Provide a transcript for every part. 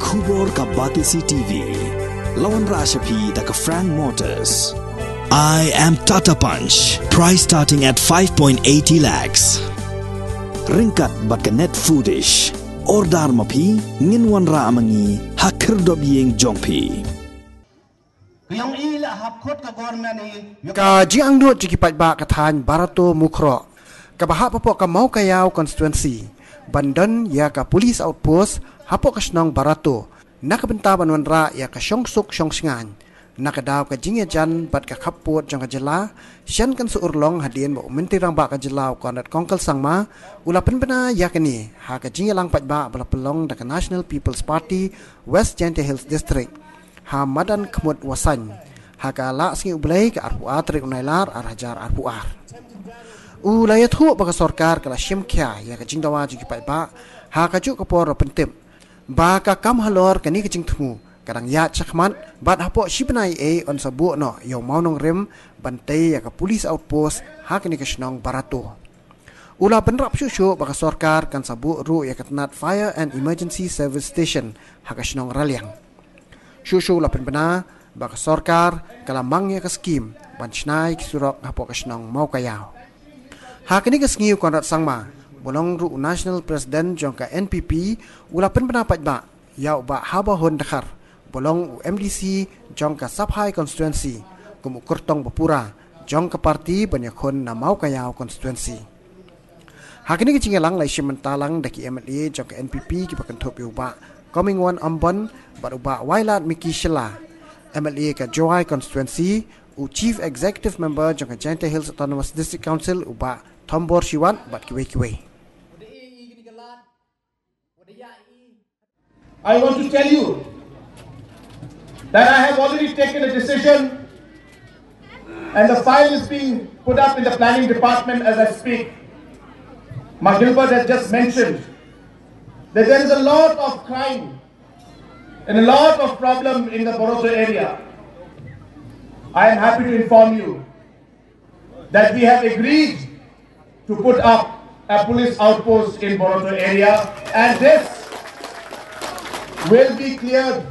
Kubor ka Batisi TV. Lawan Rashapi da ka Frank Motors. I am Tata Punch. Price starting at 5.80 lakhs. Ringkat bat ka net foodish. Ordar mapi nginwan ra amangi hakir dobyeng jongpi. Ka jiang dut jiki pajba kathan Barato Mukro. Ka bahap papok ka mau kayau constituency. Bandan ya ka police outpost hapok ka Shnong Barato. Nakabenta banwan ra ya ka syongsuk syongsingan. Nakadaw ka jingya jan bat ka kaput jang ka jela. Sian kan suurlong hadien ba Myntri Rangbah ka jela konat kongkel sangma. Ula Pynbna ya kani ha ka jingya lang pajba bala pelong da ka National People's Party West Jante Hills District. Ha madan kemud wasan haka la singi ublay ka arpuar trik unailar arhajar arpuar ulaya thu baka sarkar kala shimkya ya ka jingdawa jiki paiba haka ju ka por pentim ba ka kam halor kani ka jingthu kadang ya chakman bat hapo shibnai e on sabu no yo maunong rem bantai ya ka police outpost haka ni ka Shnong Barato ula penrap shushu baka sarkar kan sabu ru ya katnat fire and emergency service station haka Shnong Raliang Shushu la Pynbna baka sarkar kalamangnya ka skim banchnai kisurok hapo ka Shnong mau kayao. Hakini ka sngiu konrat sangma bolong ru national president jong ka NPP ula Pynbna pajba yau ba haba hon dakhar bolong MDC jong ka Sabhai constituency kumukurtong bapura jong ka parti banyakon na mau kayao constituency. Hakini ka chingalang lai shimentalang daki MLA jong ka NPP ki bakanthop yu ba coming one ambon baruba wailat Miki Shela MLA ka Joai constituency u chief executive member jong ka Jante Hills Autonomous District Council uba Thombor Shiwan bat kiwe I want to tell you that I have already taken a decision and the file is being put up in the planning department as I speak. Ma Gilbert has just mentioned that there is a lot of crime and a lot of problem in the Barato area. I am happy to inform you that we have agreed to put up a police outpost in Barato area, and this will be cleared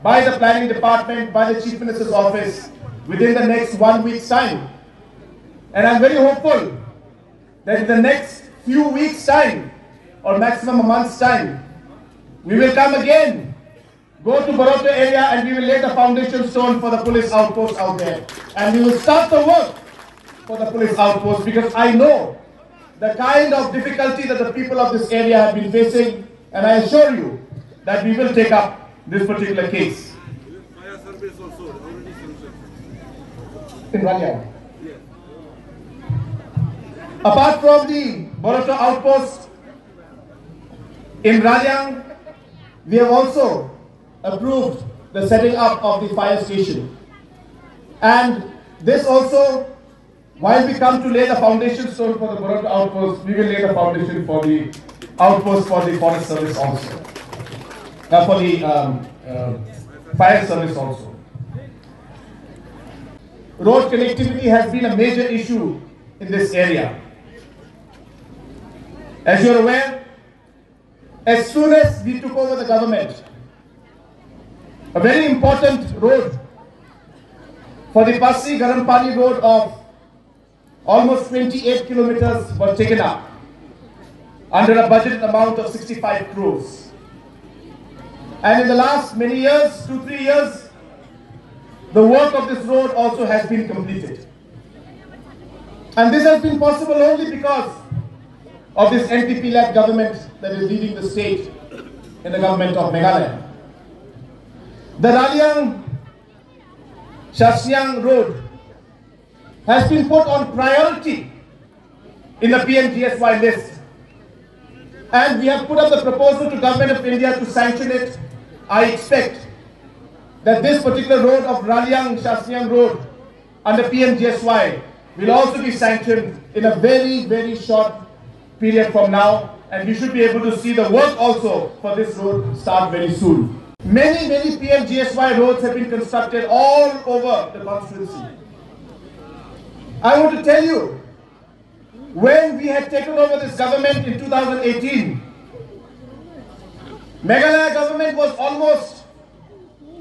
by the planning department, by the Chief Minister's office within the next 1 week's time. And I am very hopeful that in the next few weeks' time, or maximum a month's time, we will come again, go to Barato area and we will lay the foundation stone for the police outpost out there. And we will start the work for the police outpost because I know the kind of difficulty that the people of this area have been facing, and I assure you that we will take up this particular case. Fire service also already sanctioned. In Raliang. Apart from the Barato outpost, in Raliang, we have also approved the setting up of the fire station. And this also, while we come to lay the foundation stone for the Barato outpost, we will lay the foundation for the outpost for the forest service also. For the fire service also. Road connectivity has been a major issue in this area. As you are aware, as soon as we took over the government, a very important road for the Passi Garampani road of almost 28 kilometers was taken up under a budget amount of 65 crores. And in the last many years, 2-3 years, the work of this road also has been completed. And this has been possible only because of this NPP-led government that is leading the state in the government of Meghalaya. The Raliang-Shasiang road has been put on priority in the PMGSY list. And we have put up the proposal to Government of India to sanction it. I expect that this particular road of Raliang-Shasiang road under PMGSY will also be sanctioned in a very, very short period from now, and we should be able to see the work also for this road start very soon. Many PMGSY roads have been constructed all over the constituency. I want to tell you, when we had taken over this government in 2018, Meghalaya government was almost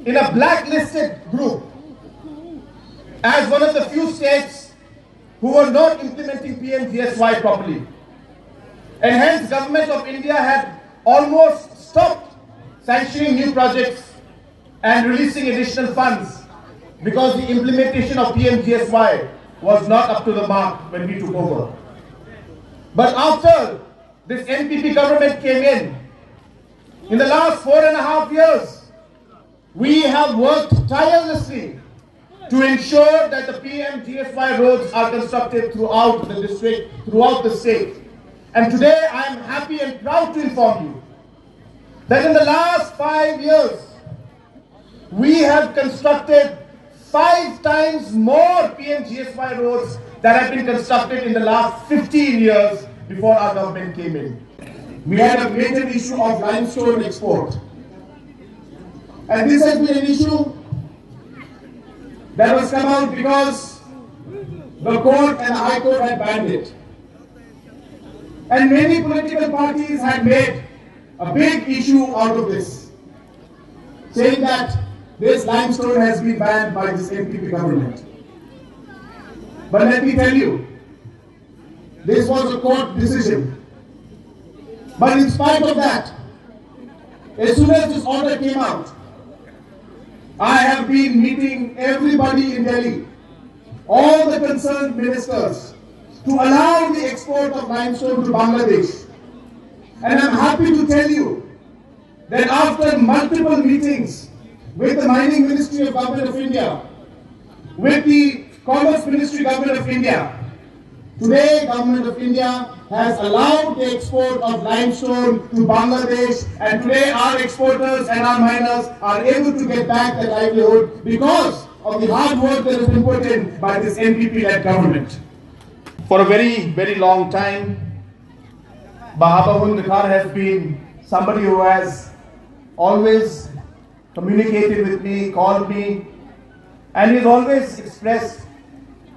in a blacklisted group as one of the few states who were not implementing PMGSY properly. And hence Government of India had almost stopped sanctioning new projects and releasing additional funds because the implementation of PMGSY was not up to the mark when we took over. But after this NPP government came in the last 4.5 years, we have worked tirelessly to ensure that the PMGSY roads are constructed throughout the district, throughout the state. And today I am happy and proud to inform you that in the last 5 years, we have constructed 5 times more PMGSY roads that have been constructed in the last 15 years before our government came in. We had a major issue of limestone export. And this has been an issue that was come out because the court and the High Court had banned it. And many political parties had made a big issue out of this, saying that this limestone has been banned by this NPP government. But let me tell you, this was a court decision. But in spite of that, as soon as this order came out, I have been meeting everybody in Delhi, all the concerned ministers, to allow the export of limestone to Bangladesh. And I'm happy to tell you that after multiple meetings with the Mining Ministry of Government of India, with the Commerce Ministry Government of India, today Government of India has allowed the export of limestone to Bangladesh, and today our exporters and our miners are able to get back their livelihood because of the hard work that has been put in by this NPP-led government. For a very, very long time, Bahaba Hundakar has been somebody who has always communicated with me, called me, and he's always expressed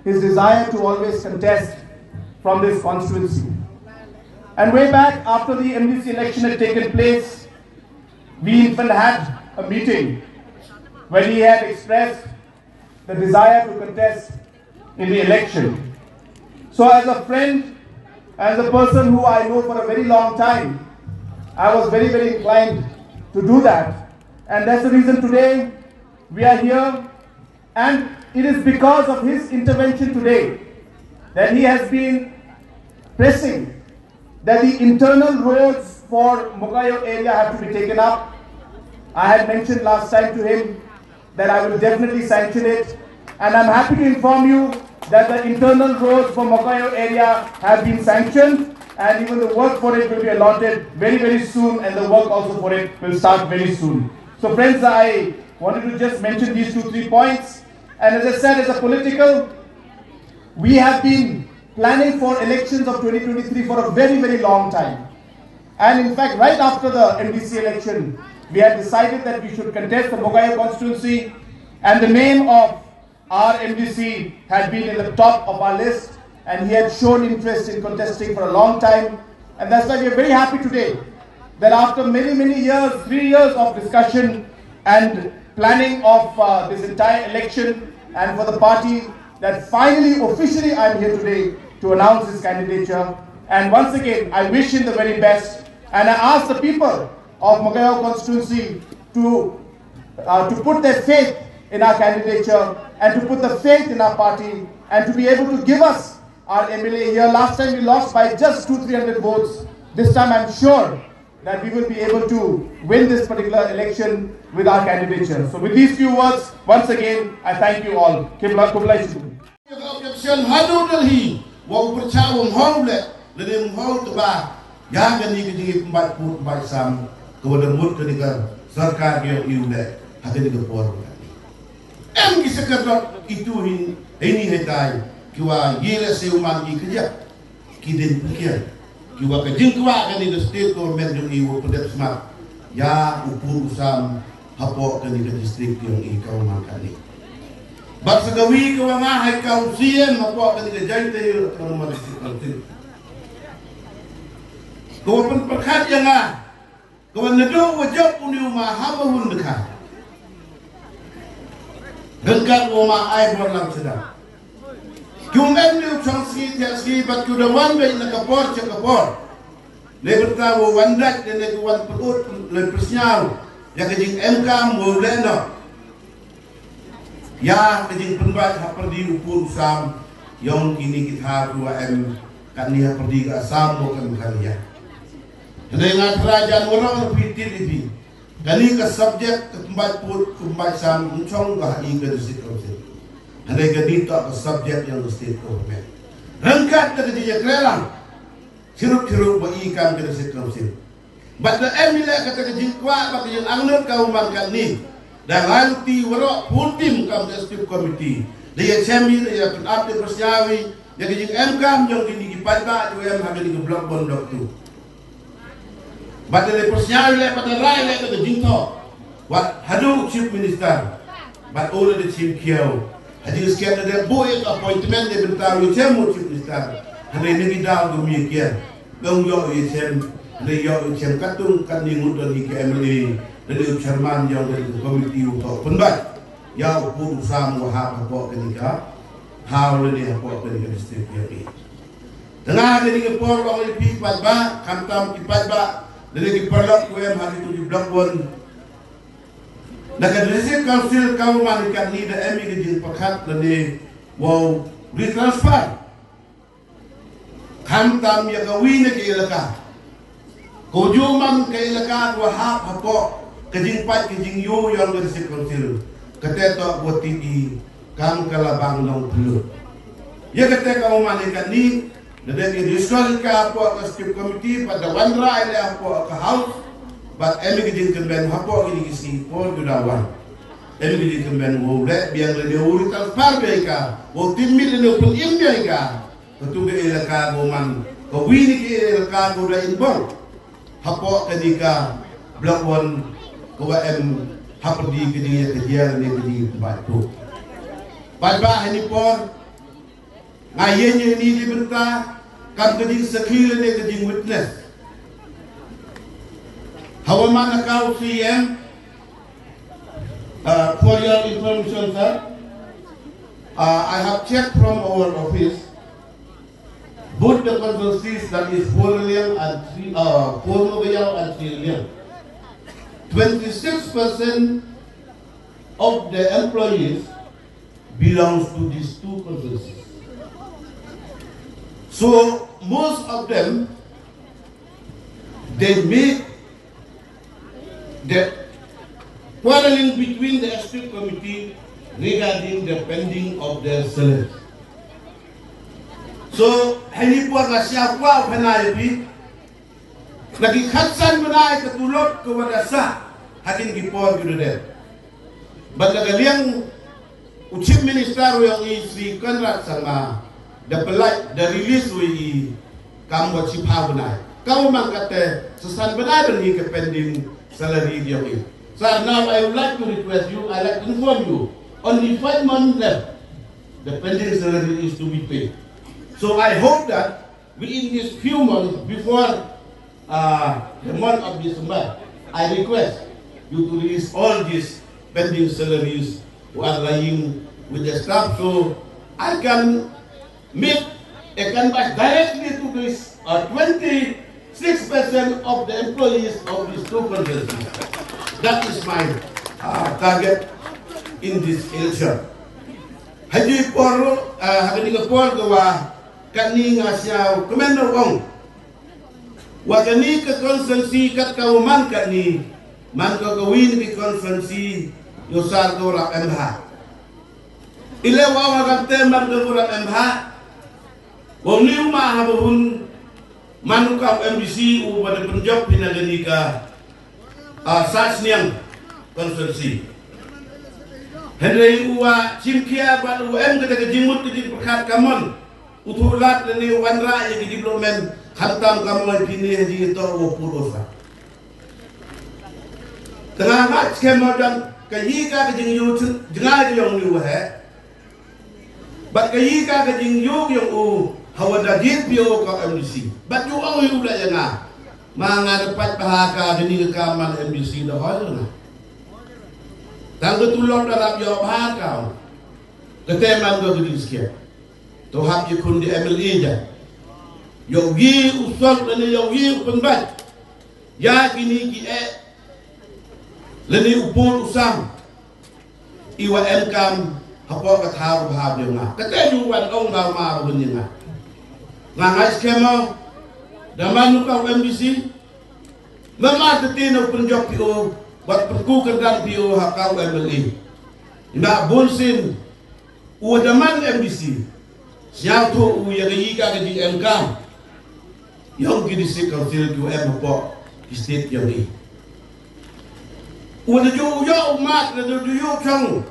his desire to always contest from this constituency. And way back after the MDC election had taken place, we in fact had a meeting where he had expressed the desire to contest in the election. So as a friend, as a person who I know for a very long time, I was very, very inclined to do that. And that's the reason today we are here. And it is because of his intervention today that he has been pressing that the internal roads for Mokayo area have to be taken up. I had mentioned last time to him that I will definitely sanction it. And I'm happy to inform you that the internal roads for Mokayo area have been sanctioned, and even the work for it will be allotted very, very soon, and the work also for it will start very soon. So friends, I wanted to just mention these 2-3 points. And as I said, as a political, we have been planning for elections of 2023 for a very, very long time. And in fact, right after the MDC election, we had decided that we should contest the Mokayo constituency, and the name of our MDC had been in the top of our list, and he had shown interest in contesting for a long time. And that's why we are very happy today that after many, many years, 3 years of discussion and planning of this entire election and for the party, that finally, officially, I am here today to announce his candidature. And once again, I wish him the very best. And I ask the people of Mokayo constituency to put their faith in our candidature and to put the faith in our party and to be able to give us our MLA here. Last time we lost by just 200-300 votes. This time I'm sure that we will be able to win this particular election with our candidature. So with these few words, once again, I thank you all. Kiwa kajing kwa kani the state government yung iwo pedep smart ya upur usam hapo kani the district yung ikaw makani. But sa gawi ko nga hay kausian hapo kani the joint yung karon ma district council. Ko pun perkhat yang nga kawan nado wajib uniu mahaba hundka dengkan wama ai borlam sedang Kumen ni changsi tiasi bat kudawan be na kapor cha kapor le bertawo wandak de ne kuwan perut le persnyau ya kejing MK mo leno ya kejing penbat ha perdi upur sam yang kini kita 2M kan dia perdi ke asam mo kan kalian dengan kerajaan orang pitir ini kali ke subjek ke tempat put tempat sam uncong ga i ke situ Andai kedita ke subjek yang state government. Rengkat ke dia kerelang. Ciruk-ciruk ikan ke state council. But the emila kata ke jingkwa bagi yang angnut kau mangkat ni. Dan lanti warok pultim kam state committee. Dia cemi dia update persyawi. Dia ke jing MK yang kini kipada tu yang hamil ke blok bondok tu. But the persyawi le pada rai le ke jingto. Wat hadu chief minister. But all the chief kiau. Haji sekian ada boy appointment dia bertahu cemu chief minister. Hari ini kita gumi kian. Gong yo cem, hari yo cem katung kan ni mudah di KMLA. Dari chairman yang dari komiti untuk penbat. Ya upur usam wahab apa kenika. Hal ini apa kenika district ini. Tengah dari kepor oleh pi padba, Ktem kipadba. Dari keperlok kuem hari itu di blok pun. Dekat district council kau manikan ni dah emi kejil pakat dan ni wow retransfer. Ktem yang kawin ke ilaka. Kujuman ke ilaka wahab apa kejing pat kejing yu yang dari district council. Ketetok buat TV kam kalabang nong Pulit. Ya kata kau manikan ni dari district apa ke setiap komiti pada wandra ile apa ke house. But emi kejing kemben hapo ini kisi por gudawan. Emi kejing kemben wo le biang le uri transfer beka. Wo timil le pun imya ka. Ketu ke ilaka wo man. Ko wini ke ilaka wo da inbon. Hapo kenika blok 1 ko em hapo di kejing kejian le kejing tempat tu. Padba ini por ngayenya ni di berita kan kejing sekil le kejing witness. Hawaman kau CM for your information, sir. I have checked from our office both the consultancies that is 4 million and 3 million. 26% of the employees belongs to these two consultancies. So most of them they make the quarreling between the executive committee regarding the pending of their salary. So, ini buat nasihat wa penaibi lagi khatsan menai ketulot ke wadasa hakin gipor gitu deh. Bagaliang ucip minister yang isi kontrak sama the pelaj the release wi kamu wajib benai. Kamu mangkate sesan benar ni ke pending salary dia ini. So now I would like to request you, I like to inform you, only 5 months left, the pending salary is to be paid. So I hope that within these few months before the month of December, I request you to release all these pending salaries who are lying with the staff, so I can meet a canvas directly to this 26% of the employees of these two consultancies. That is my target in this election. Haji por haji por gawa kani ngasya komendo wong. Wa kani ke konsensi kat kauman kani man ka gawin bi konsensi yosar dora MH. Ile wa Ktem man dora MH. Wong liu ma habun manukam MDC u pada penjok pinaganika sasniang konsensi. Henry uwa cimkia bat UM kita kejimut di perkat kamon utulat ni wanra yang di diplomen Ktem kamu kini di to pulosa. Tengah mat kemodan kayika kejing yu jengai yang yu he. Bat kayika kejing yu yang u hawada git bio ka MDC. Bat yu au yu la yang mga dapat bahaka gani rekaman MBC dah ada lah. Tangga tulong darab yo bahaka. Ktem ando gedi sekian. To hab ikun di MLE ja. Yo gi usol lene yo gi penbat. Ya kini ki lene upul usam. Iwa MKam hapo kathar bahab yo nga. Ktem yu wan ong ba ma bunyi nga. Ngai skema daman ka MBC mama tetino penjok PO buat perku kerdan PO hakau MLE ina bulsin u daman MBC siang tu u yang yika ke di MK yang kini si council tu po state yang ni u de jo yo mat de jo yo chang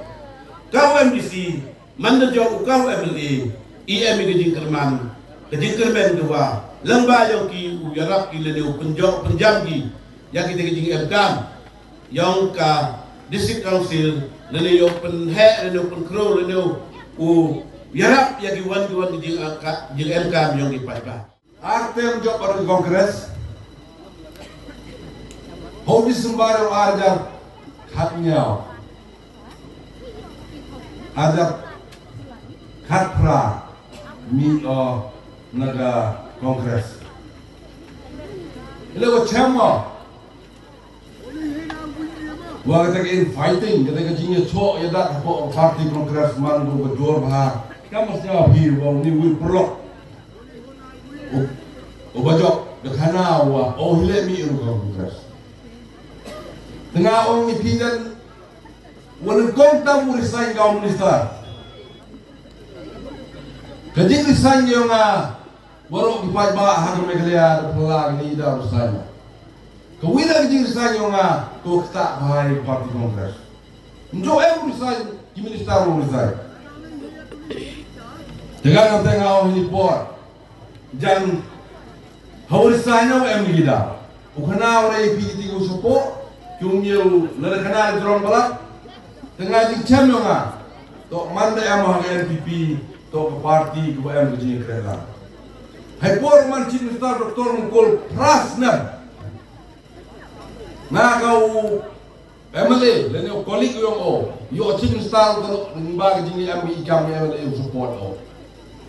kau MBC man de jo kau MLE IM ke jingkerman dua Rangbah yang ki ujarap ki lele penjam ki yang kita kejing MK yang ka district council lele yo penhe lele penkro lele u ujarap yang ki wan kejing MK yang ki Pynbna. Ktem job pada kongres hobi sembarang ajar hatnya ajar hatpra mi naga kongres. Ilo chama. Wa kata in fighting kata kajingnya chok ya dak po party kongres man do berdor bah. Kamu mesti api wong ni wi prok. O bajok dekana wa o hile mi ru kongres. Tengah orang ni pidan walau kontam urisan kaum minister. Kajing risan yang Warok di Pynbna hang megalaya pelang ni dah rusanya. Kewila kejing rusanya nga tu tak bahai parti kongres. Njo rusanya di minister rusanya. Jangan nanti ngau ni por. Jangan haurisanya gida. Ukana orang ipi tiga supo, kungyo lerekana drone balak. Tengah jing cem nga. Tok manda yang mahang NPP, tok parti ke kejing kereta. Hai por man chin minister doktor mukul prasna na kau MLA lene kolik yang yo chin minister kalau Rangbah jini ambi ikam MLA support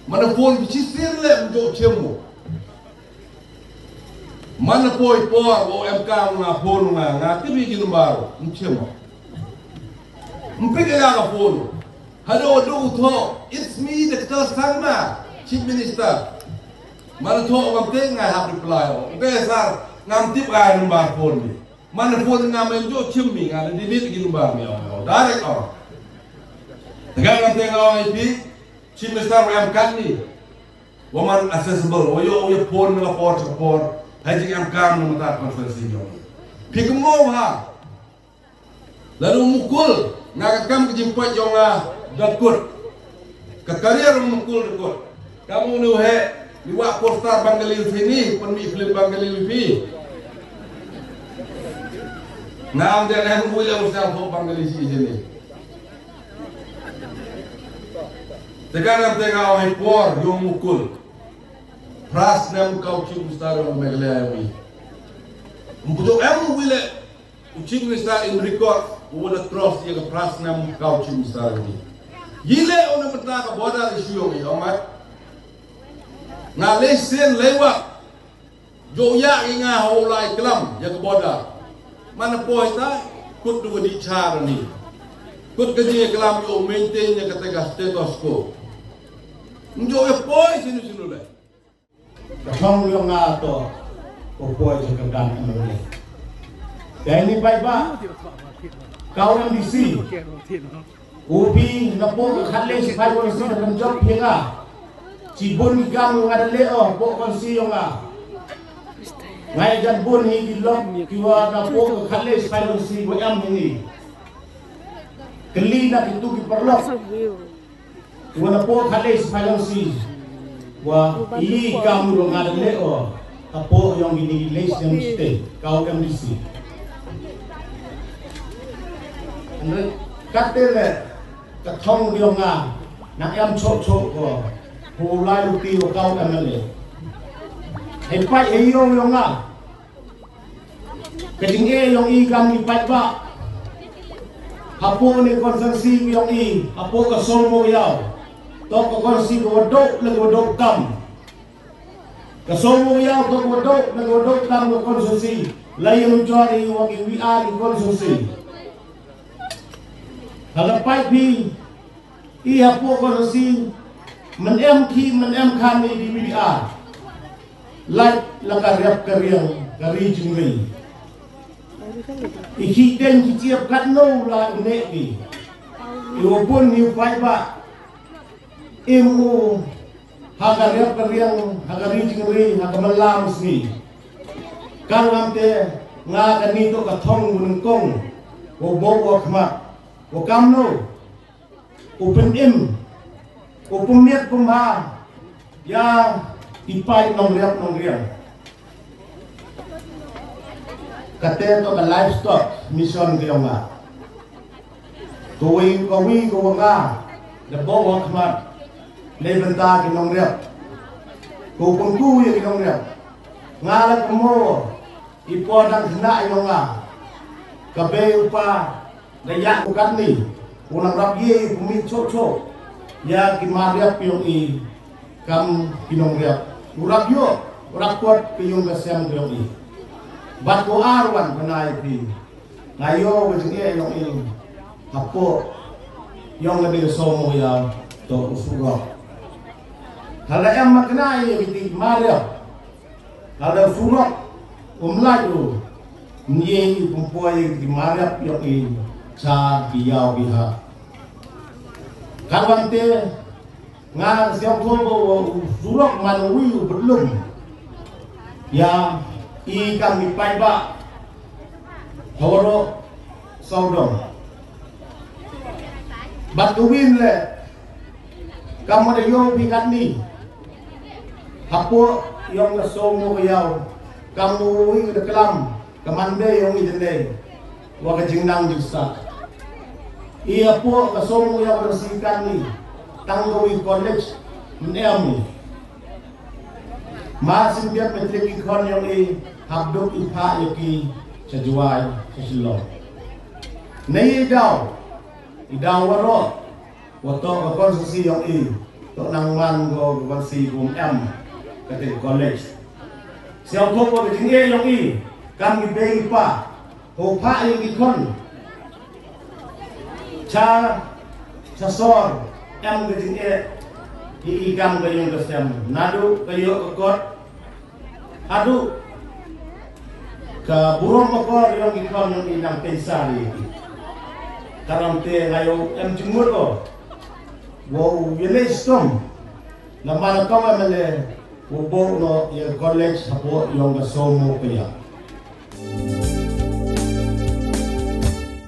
mana pon bicisir le mjo chemu mana poi por o MK nga pon nga tibi gin baro mchemo mpike ya pon hado do tho it's me Dr. Sangma chief minister mana tu orang tengah hab reply besar ngam tip ai Rangbah phone ni mana phone ngam menjo chimmi ngam delete gi Rangbah mi direct tegak ngam tengah orang IP chief minister ram kan ni woman accessible yo phone ngam support haji ngam kam ngam ta konferensi yo pikmo ha lalu mukul ngakat kam kejimpat yo dakut ke karier mukul dakut kamu ni he Liwak poster Bangalil sini, penmi film Bangalil fi. Nam dia nak mulai usaha untuk Bangalil sini. Sekarang tengah orang por yang mukul. Pras nam kau cip besar orang Meghalaya ni. Untuk mulai ucip besar in record, buat terus dia ke pras nam kau cip besar ni. Gile orang bertak boda isu yang ni, amat. Nga lesen lewat joya inga holai kelam ya ke boda mana poi ta kut du di char ni kut gaji kelam yo maintain ya kata status quo njo ya poi sinu le Kong yo nga to o poi sa kagan amole dai ni Pynbna kau yang disi ubi na po khalle si pai ko si na job hinga Cibun kamu ada leo, pok konsi yang ngai jan bun hi dilok kiwa na pok khale spy konsi bo am ini. Keli na itu ki perlok. Kiwa na pok khale spy konsi. Wa i kamu dong ada leo, apo yang ini les yang stay kau MDC. Katele katong dia nak am chok ko. Pulai luti kau MLA. Hebat iyo nga. Kejingge yang I kami patba. Hapo ni konsensi yang I, hapo ka somo yao. Tok ka konsensi ko wadok na wadok tam. Ka somo yao tok wadok na wadok tam ka konsensi. Layan jari wang iwi ari konsensi. Halapai pi I hapo konsensi menem kami di BDR. Like lakarap karyang kari jingri. Ikiten kiciap katno la uneki. Iwapun ni paiba. Imu hakarap karyang hakari jingri hakamalam sni. Kang te nga kanito katong gunungkong. Wabok wakmat. Wakamno. Open im. Upumiat pumha. Ya ipai nong riang. Ktem to ka livestock mission kayong nga. Kuwi nga. Nabawak mat. Lebenta kinong riang. Kupungkuwi kinong riang. Ngalat mo. Ipodang hina yung nga. Kabe upa. Dayak ukat ni. Unang rabye pumit chok. Ya kimariap yung I. Kam kinong riang. Urak yo. Urak kuat kayong gasyang kayong I. Bat ko arwan panay pi. Ngayo wajinge yung I. Hapo. Yung nabi somo ya. To usugok. Hala yang maknai biti mariap. Hala usugok. Umlayo. Nye pumpuay di mariap yung I. Sa biyaw biha. Kawante. Nga siyang tobo usugok manuwi belum. Ya. I kami paiba horo saudong batuin le kamu de yo bikat ni hapo yang somo yau kamu wi de kelam kamande yang idene wa ka jingnang jusa I hapo ka somo yau resikan ni tanggawi college nem Masin dia metrik ikon yang I habduk ipa yaki sejuai sesilong. Nei idau waro wato konsensi yang I tok nang man go konsensi gum kate college. Siang topo bijinge yang I kami be ipa ho pa yang ikon cha sor bijinge ikan kayong kasem nadu kayo akot adu ka burong makor yung ikon yung inang pensari karamte ngayon jumur ko wow yelestom na manakaw amale ubo no yung college hapo yung gasomo kaya